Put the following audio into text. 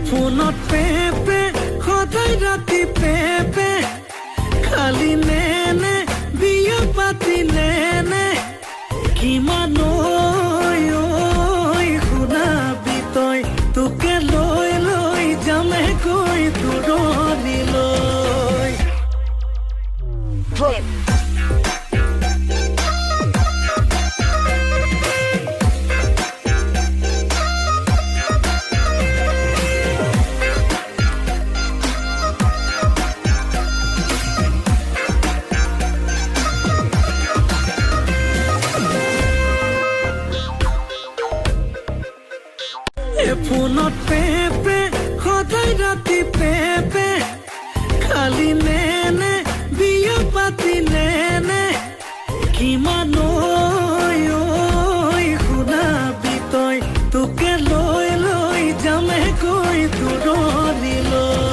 ফোনত পেপে সদায় ৰাতি পেপে খালি নেনে বিয়া পাতিলে নে কিমান শুনাবি তই তোকে লৈ লৈ যামে গৈ দূৰণিলৈ ফোনত পেপে সদায় ৰাতি পেপে খালি নেনে বিয়া পাতিলে নে কিমান শুনাবি তই তোকে লৈ লৈ যামে গৈ দূৰণিলৈ